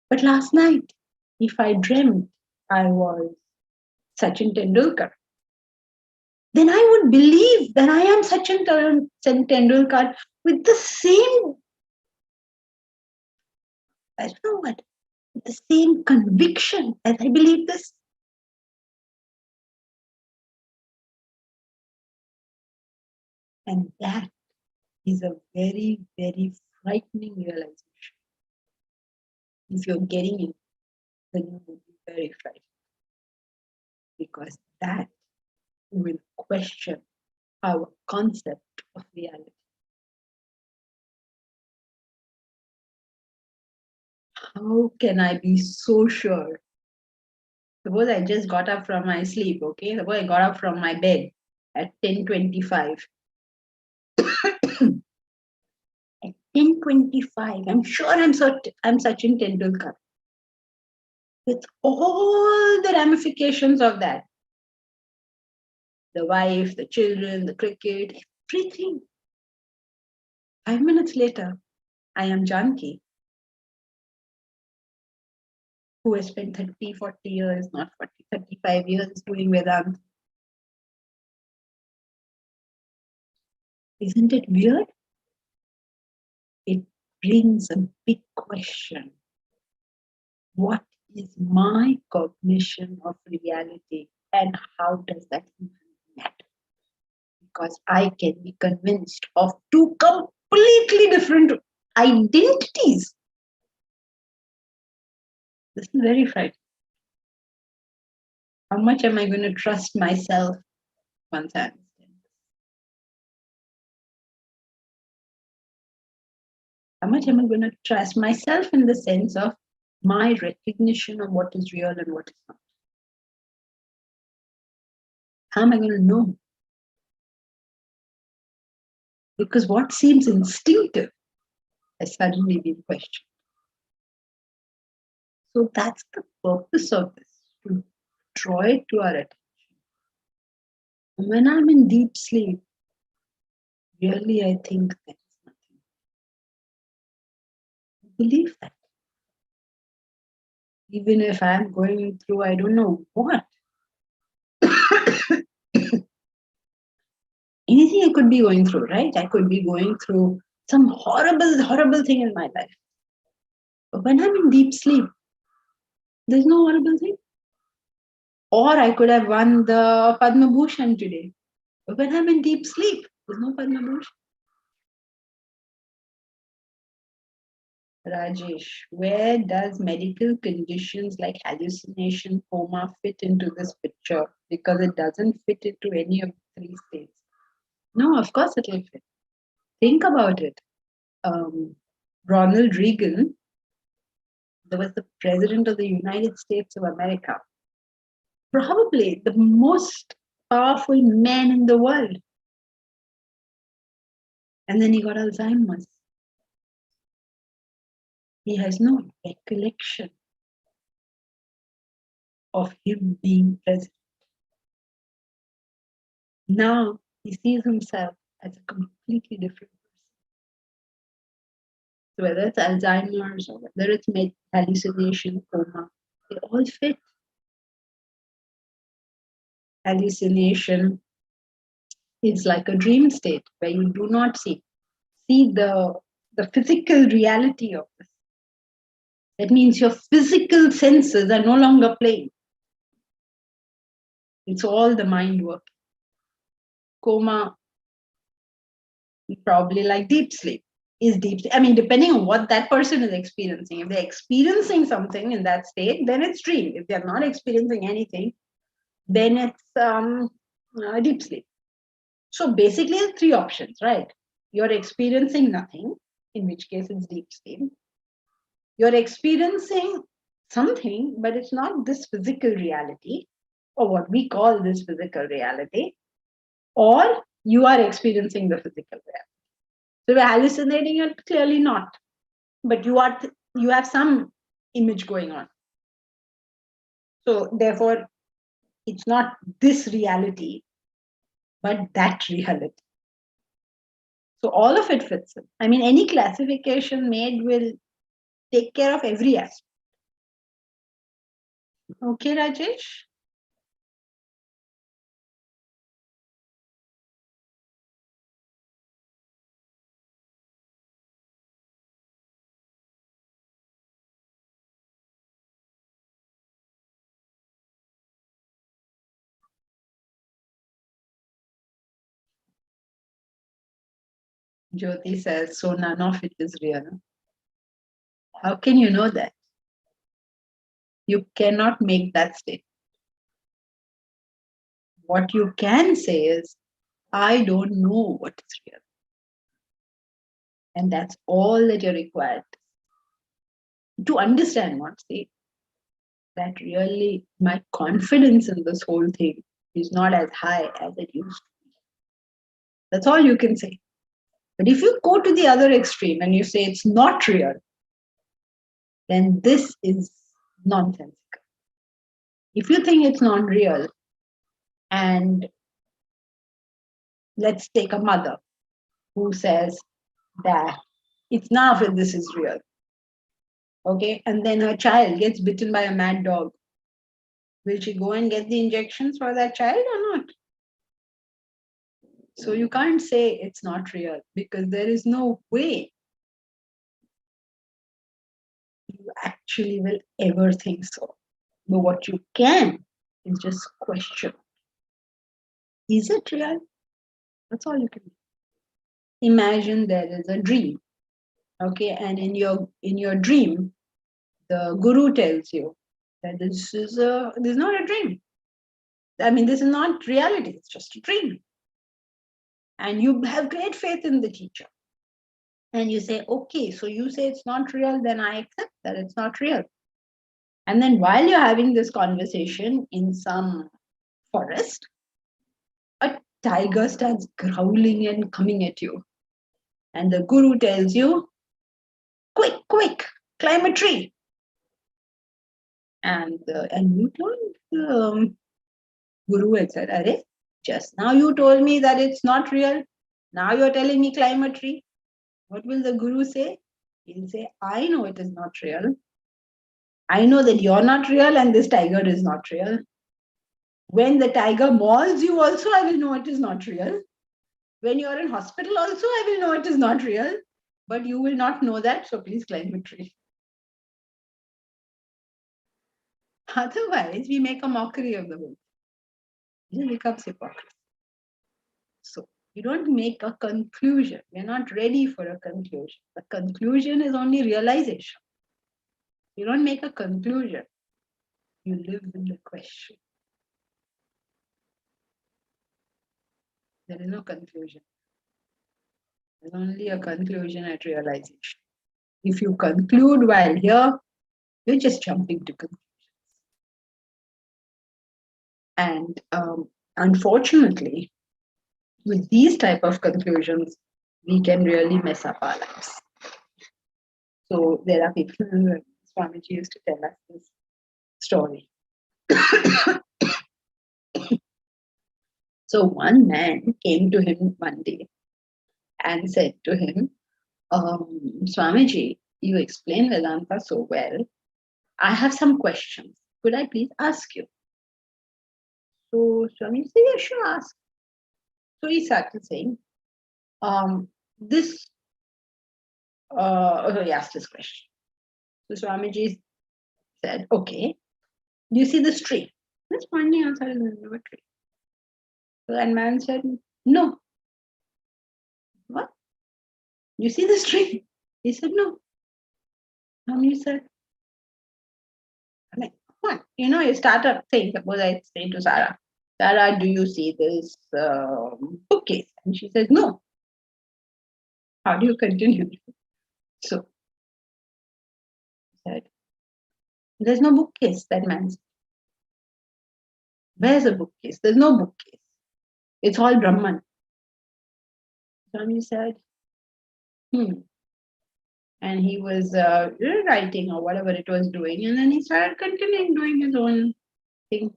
But last night, if I dreamt I was Sachin Tendulkar, then I would believe that I am Sachin Tendulkar with the same, I don't know what, with the same conviction as I believe this. And that is a very, very frightening realization. If you're getting it, then you will be very frightened. Because that will question our concept of reality. How can I be so sure? Suppose I just got up from my sleep, okay? Suppose I got up from my bed at 10:25. At 10:25, I'm sure I'm Sachin Tendulkar. With all the ramifications of that. The wife, the children, the cricket, everything. 5 minutes later, I am Janki, who has spent 30, 40 years, not 40, 35 years doing Vedanta. Isn't it weird? It brings a big question. What is my cognition of reality and how does that even matter? Because I can be convinced of two completely different identities. This is very frightening. How much am I going to trust myself once I understand this? How much am I going to trust myself in the sense of my recognition of what is real and what is not? How am I going to know? Because what seems instinctive has suddenly been questioned. So that's the purpose of this, to draw it to our attention. And when I'm in deep sleep, really I think there's nothing. I believe that. Even if I'm going through, I don't know what. Anything I could be going through, right? I could be going through some horrible, horrible thing in my life. But when I'm in deep sleep, there's no horrible thing. Or I could have won the Padma Bhushan today. But when I'm in deep sleep, there's no Padma Bhushan. Rajesh, where does medical conditions like hallucination, coma fit into this picture? Because it doesn't fit into any of the three states. No, of course it will fit. Think about it. Ronald Reagan, there was the president of the United States of America, probably the most powerful man in the world. And then he got Alzheimer's. He has no recollection of him being president. Now he sees himself as a completely different person. So whether it's Alzheimer's or whether it's hallucination, coma, they all fit. Hallucination is like a dream state where you do not see the physical reality of this. That means your physical senses are no longer playing. It's all the mind work. Coma, probably like deep sleep. Is deep sleep. I mean, depending on what that person is experiencing. If they're experiencing something in that state, then it's dream. If they're not experiencing anything, then it's deep sleep. So basically, three options, right? You're experiencing nothing, in which case it's deep sleep. You're experiencing something, but it's not this physical reality, or what we call this physical reality, or you are experiencing the physical reality. So you're hallucinating it, clearly not, but you have some image going on. So therefore, it's not this reality, but that reality. So all of it fits in. I mean, any classification made will take care of every aspect. Okay, Rajesh? Jyoti says, so none of it is real. How can you know that? You cannot make that statement. What you can say is, I don't know what is real. And that's all that you're required to understand, not say that really my confidence in this whole thing is not as high as it used to be. That's all you can say. But if you go to the other extreme and you say it's not real, then this is nonsensical. If you think it's not real, and let's take a mother who says that it's none of it, this is real. Okay, and then her child gets bitten by a mad dog. Will she go and get the injections for that child or not? So you can't say it's not real because there is no way you actually will ever think so. But what you can is just question. Is it real? That's all you can do. Imagine there is a dream. Okay, and in your dream, the guru tells you that this is not a dream. I mean, this is not reality, it's just a dream. And you have great faith in the teacher. And you say, okay, so you say it's not real, then I accept that it's not real. And then while you're having this conversation in some forest, a tiger starts growling and coming at you. And the guru tells you, quick, quick, climb a tree. And you told the guru had said, Arey, just now you told me that it's not real. Now you're telling me climb a tree. What will the guru say? He'll say, I know it is not real. I know that you're not real and this tiger is not real. When the tiger mauls you also, I will know it is not real. When you're in hospital also, I will know it is not real. But you will not know that, so please climb a tree. Otherwise, we make a mockery of the whole. It becomes hypocrisy. So you don't make a conclusion. We're not ready for a conclusion. The conclusion is only realization. You don't make a conclusion. You live in the question. There is no conclusion. There's only a conclusion at realization. If you conclude while here, you're just jumping to conclusions. And unfortunately, with these type of conclusions, we can really mess up our lives. So there are people, Swamiji used to tell us this story. So one man came to him one day and said to him, Swamiji, you explain Vedanta so well. I have some questions. Could I please ask you? So Swamiji said, yeah, sure, ask. So he started saying, he asked this question. So Swamiji said, okay, do you see this tree? That's pointing outside the window of a tree. So that man said, no. What? You see this tree? He said, no. He said, I mean, what? You start up saying, suppose I say to Sarah, Sarah, do you see this bookcase? And she says, no. How do you continue? So, he said, there's no bookcase, that man said. Where's a bookcase? There's no bookcase. It's all Brahman. Swami said, And he was writing or whatever it was doing, and then he started continuing doing his own thing.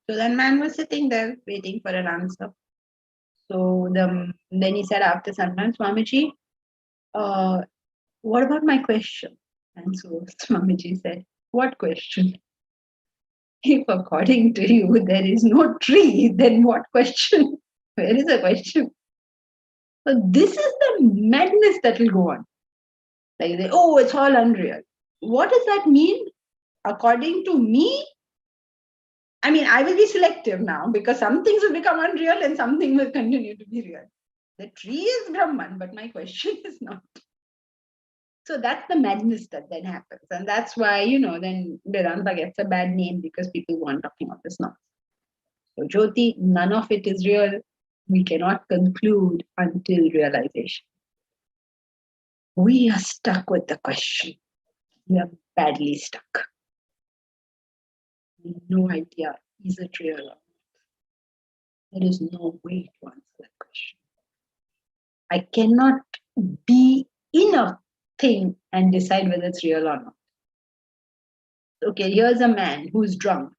So that man was sitting there waiting for an answer. So then he said after some time, Swamiji, what about my question? And so Swamiji said, what question? If according to you there is no tree, then what question? Where is the question? So this is the madness that will go on. Like, it's all unreal. What does that mean? According to me, I mean, I will be selective now because some things will become unreal and some things will continue to be real. The tree is Brahman, but my question is not. So that's the madness that then happens. And that's why, then Vedanta gets a bad name because people go on talking about this nonsense. So Jyoti, none of it is real. We cannot conclude until realization. We are stuck with the question. We are badly stuck. We have no idea, is it real or not? There is no way to answer that question. I cannot be in a thing and decide whether it's real or not. Okay, here's a man who's drunk.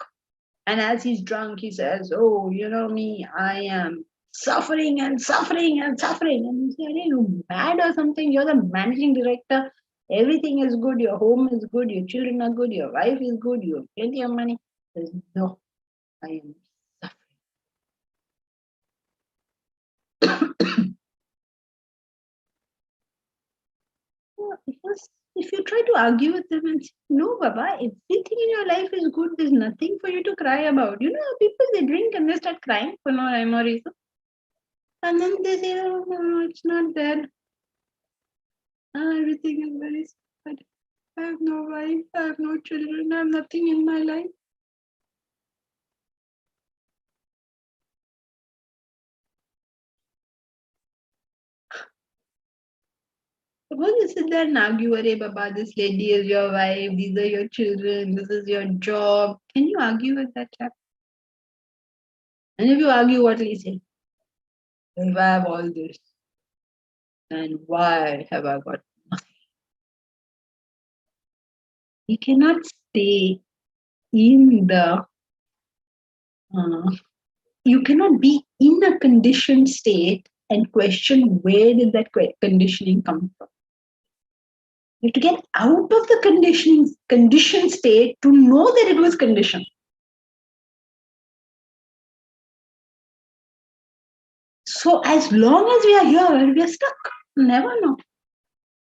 And as he's drunk, he says, me, I am suffering and suffering and suffering. And you say, are you mad or something? You're the managing director. Everything is good. Your home is good. Your children are good. Your wife is good. You have plenty of money. There's no, I am suffering. If you try to argue with them and say, no, Baba, everything in your life is good. There's nothing for you to cry about. People, they drink and they start crying for no rhyme or reason. And then they say, oh, no, it's not there. Everything is very sad. I have no wife. I have no children. I have nothing in my life. Suppose you sit there and argue, Arey Baba, this lady is your wife, these are your children, this is your job. Can you argue with that chap? And if you argue, what will he say? If I have all this, then why have I got nothing? You cannot stay in the, you cannot be in a conditioned state and question where did that conditioning come from. You have to get out of the conditioned state to know that it was conditioned. So as long as we are here, we are stuck. Never know.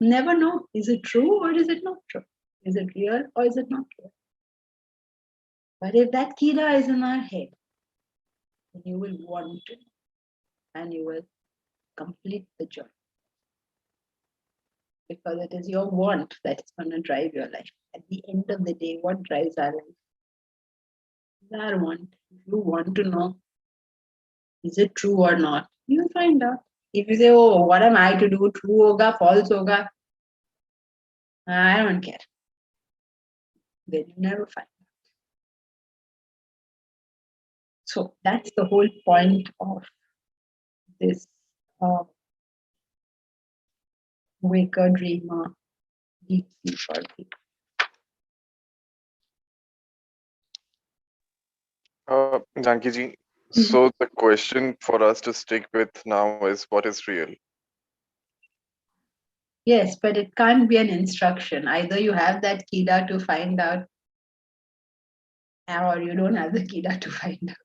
Never know. Is it true or is it not true? Is it real or is it not real? But if that kila is in our head, then you will want to, and you will complete the journey. Because it is your want that is going to drive your life. At the end of the day, what drives our life? Our want. If you want to know, is it true or not? You will find out. If you say, oh, what am I to do? True hoga, false hoga? I don't care. Then you never find out. So that's the whole point of this waker, dreamer, deep sleeper. Janki ji, so the question for us to stick with now is, what is real? Yes, but it can't be an instruction. Either you have that kida to find out, or you don't have the kida to find out.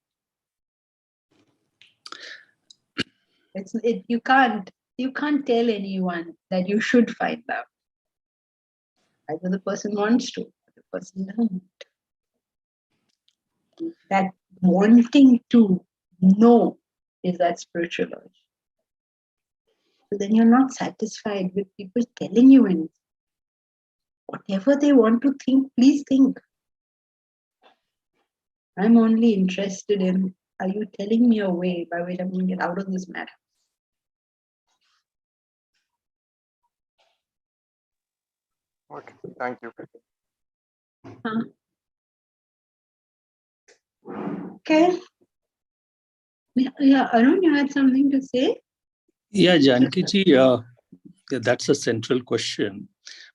You can't tell anyone that you should find out. Either the person wants to, or the person doesn't. That wanting to know is that spiritual urge. So then you're not satisfied with people telling you anything. Whatever they want to think, please think. I'm only interested in, are you telling me a way by which I'm going to get out of this matter? Okay, thank you. Okay. Yeah, Arun, you had something to say? Yeah, Janki ji, that's a central question.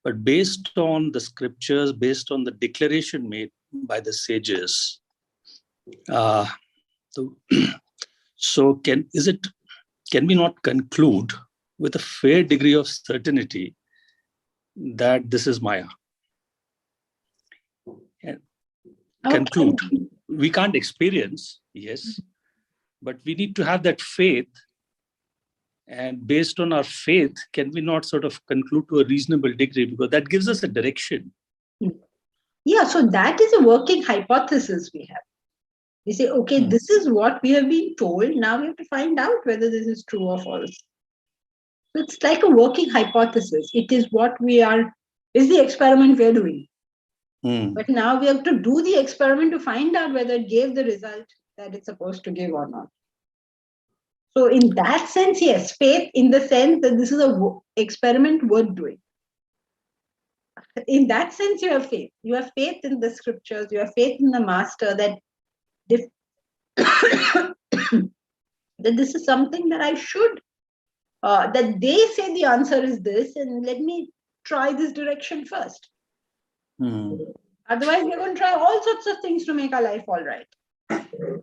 But based on the scriptures, based on the declaration made by the sages, so can we not conclude with a fair degree of certainty that this is Maya? And conclude. We can't experience, yes, but we need to have that faith. And based on our faith, can we not sort of conclude to a reasonable degree? Because that gives us a direction. Yeah, so that is a working hypothesis we have. We say, okay, this is what we have been told. Now we have to find out whether this is true or false. So it's like a working hypothesis. It is what is the experiment we are doing. But now we have to do the experiment to find out whether it gave the result that it's supposed to give or not. So in that sense, yes, faith in the sense that this is an experiment worth doing. In that sense, you have faith. You have faith in the scriptures. You have faith in the master that that this is something that I should, that they say the answer is this, and let me try this direction first. Otherwise, we're going to try all sorts of things to make our life all right.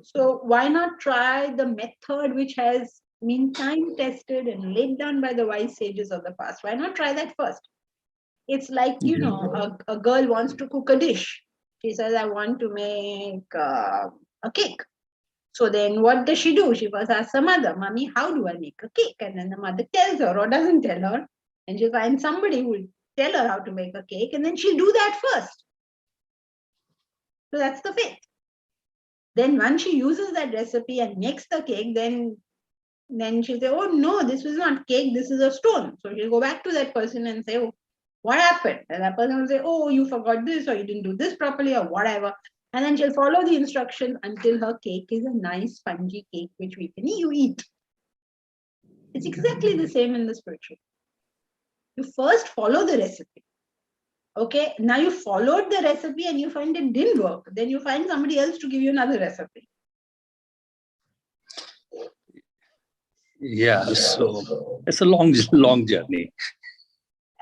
So why not try the method which has been time tested and laid down by the wise sages of the past? Why not try that first? It's like, a girl wants to cook a dish. She says, I want to make a cake. So then what does she do? She first asks her mother, Mommy, how do I make a cake? And then the mother tells her or doesn't tell her. And she'll find somebody who will tell her how to make a cake. And then she'll do that first. So that's the faith. Then once she uses that recipe and makes the cake, then she'll say, oh no, this was not cake, this is a stone. So she'll go back to that person and say, oh, what happened? And that person will say, oh, you forgot this, or you didn't do this properly, or whatever. And then she'll follow the instructions until her cake is a nice spongy cake which we can eat. It's exactly the same in the spiritual. You first follow the recipe. Okay, now you followed the recipe and you find it didn't work. Then you find somebody else to give you another recipe. Yeah, so it's a long journey.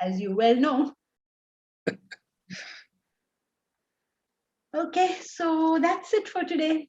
As you well know. Okay, so that's it for today.